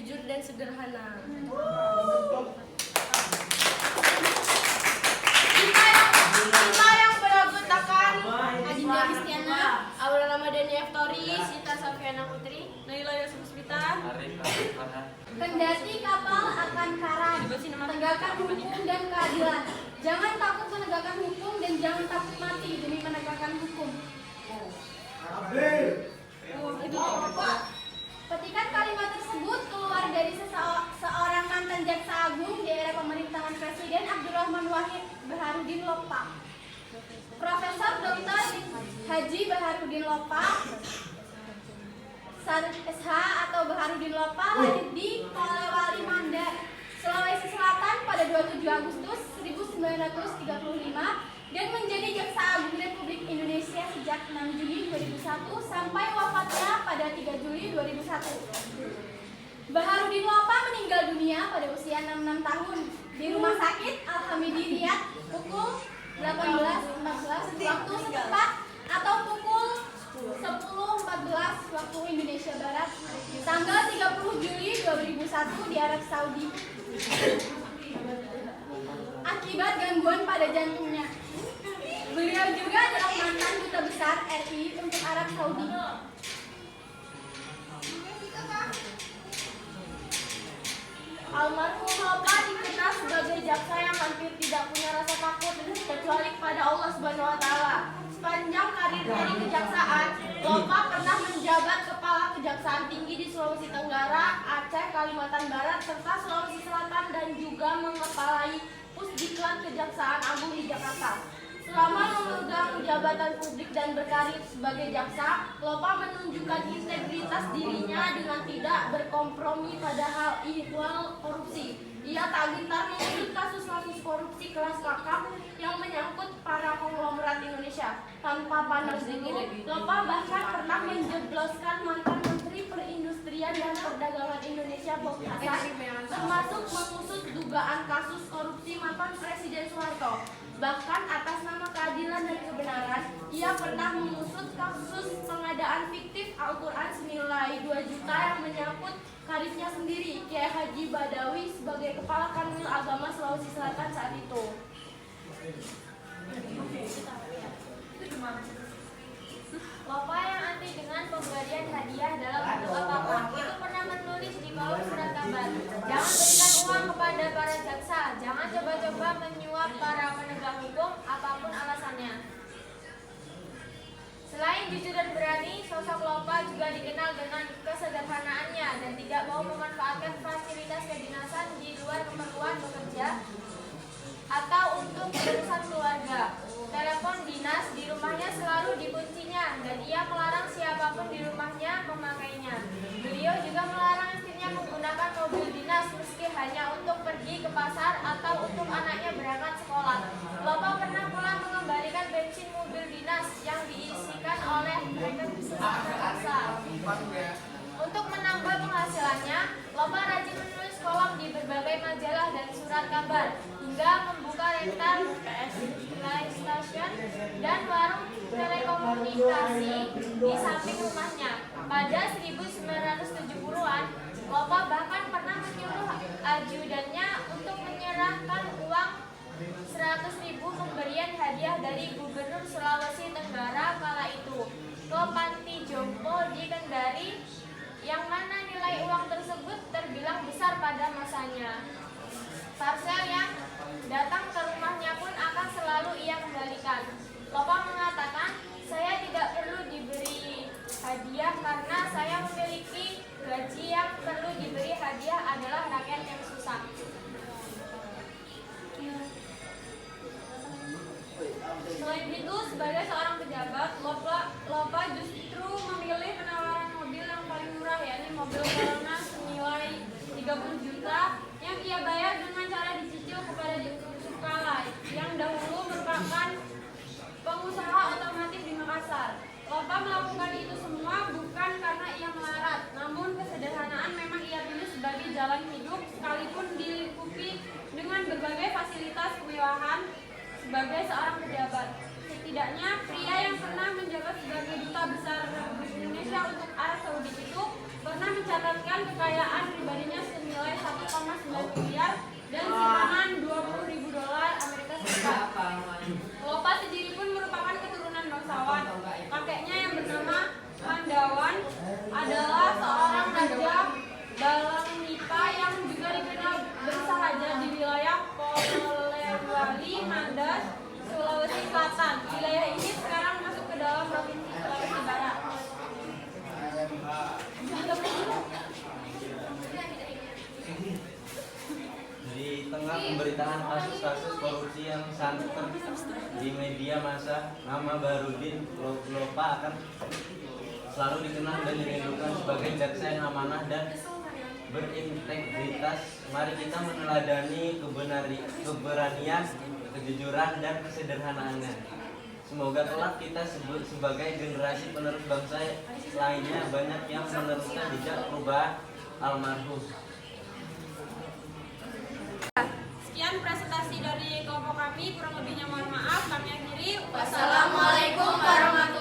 jujur dan sederhana. Kita yang beranggotakan Adinda Kristiana, Aura Ramadhani Eftori, Sita Safiana Putri, Naila Yusuf Puspita. Kendati kapal akan karam, tegakkan hukum dan keadilan. Jangan takut menegakkan hukum dan jangan takut mati demi menegakkan hukum. Petikan kalimat tersebut keluar dari seorang mantan jaksa agung di era pemerintahan Presiden Abdurrahman Wahid Baharudin Lopa. Profesor Dr. Haji Baharudin Lopa, Sarif SH atau Baharudin Lopa lahir di Polewali Mandar, Sulawesi Selatan pada 27 Agustus 1935 dan menjadi Jaksa Agung Republik Indonesia sejak 6 Juni 2001 sampai wafatnya pada 3 Juli 2001. Baharudin Lopa meninggal dunia pada usia 66 tahun di Rumah Sakit Al-Hamidi Riyadh pukul 18.14 waktu setempat atau pukul 10.14 waktu Indonesia Barat tanggal 30 Juli 2001 di Arab Saudi akibat gangguan pada jantungnya. Beliau juga adalah mantan duta besar RI untuk Arab Saudi. Almarhum Lopa dikenal sebagai jaksa yang hampir tidak punya rasa takut kecuali kepada Allah Subhanahu wa taala. Sepanjang karirnya di kejaksaan, Lopa pernah menjabat kepala Kejaksaan Tinggi di Sulawesi Tenggara, Aceh, Kalimantan Barat, serta Sulawesi Selatan dan juga mengepalai Pusdiklat Kejaksaan Agung di Jakarta. Selama memegang jabatan publik dan berkarir sebagai jaksa, Lopa menunjukkan integritas dirinya dengan tidak berkompromi pada hal ihwal korupsi. Ia tak gentar mengusut kasus-kasus korupsi kelas kakap yang menyangkut para konglomerat Indonesia. Tanpa pandang bulu, Lopa bahkan pernah menjebloskan mantan Menteri Perindustrian dan Perdagangan Indonesia Bob Hasan, termasuk mengusut dugaan kasus korupsi mantan Presiden Soeharto. Bahkan atas nama keadilan dan kebenaran, ia pernah mengusut kasus pengadaan fiktif Al-Quran senilai 2 juta yang menyangkut karibnya sendiri, Kiai Haji Badawi sebagai Kepala Kanwil Agama Sulawesi Selatan saat itu. Lopa yang anti dengan pemberian hadiah dalam bentuk apapun itu pernah menulis di kolom surat kabar, jangan berikan uang kepada para jaksa, jangan coba-coba menyuap para penegak hukum apapun alasannya. Selain jujur dan berani, sosok Lopa juga dikenal dengan kesederhanaannya dan tidak mau memanfaatkan fasilitas kedinasan di luar keperluan bekerja atau untuk urusan keluarga. Telepon dinas di rumahnya selalu dikuncinya dan ia melarang siapapun di rumahnya memakainya. Beliau juga melarang istrinya menggunakan mobil dinas meski hanya untuk pergi ke pasar atau untuk anaknya berangkat sekolah. Lopa pernah pula mengembalikan bensin mobil dinas yang diisikan oleh mereka terpaksa. Untuk menambah penghasilannya, Lopa rajin menulis kolom di berbagai majalah dan surat kabar, hingga membuka rental PlayStation dan warung telekomunikasi di samping rumahnya. Pada 1970-an, Lopa bahkan pernah menyuruh ajudannya untuk menyerahkan uang 100.000 pemberian hadiah dari Gubernur Sulawesi Tenggara kala itu ke panti jompo di Kendari, yang mana nilai uang tersebut terbilang besar pada masanya. Parsel yang datang ke rumahnya pun akan selalu ia kembalikan. Lopa mengatakan, saya tidak perlu diberi hadiah karena saya memiliki gaji, yang perlu diberi hadiah adalah rakyat yang susah. Selain itu, sebagai seorang pejabat, Lopa justru memilih penawaran mobil yang paling murah, yakni mobil Corona senilai 30 juta yang ia bayar dengan cara dicicil kepada Sukalai yang dahulu merupakan pengusaha otomotif di Makassar. Lopa melakukan itu semua bukan karena ia melarat, namun kesederhanaan memang ia pilih sebagai jalan hidup, sekalipun dilingkupi dengan berbagai fasilitas kemewahan sebagai seorang pejabat. Setidaknya pria yang pernah menjabat sebagai duta besar Republik Indonesia untuk Arab Saudi itu pernah mencatatkan kekayaan pribadinya pemberitaan kasus-kasus korupsi yang santer di media massa, nama Baharudin Lopa akan selalu dikenal dan dirindukan sebagai jaksa yang amanah dan berintegritas. Mari kita meneladani keberanian, kejujuran, dan kesederhanaannya. Semoga kelak kita sebagai generasi penerus bangsa lainnya banyak yang meneruskan jejak perubahan almarhum. Sekian presentasi dari kelompok kami, kurang lebihnya mohon maaf. Kami akhiri. Wassalamualaikum warahmatullahi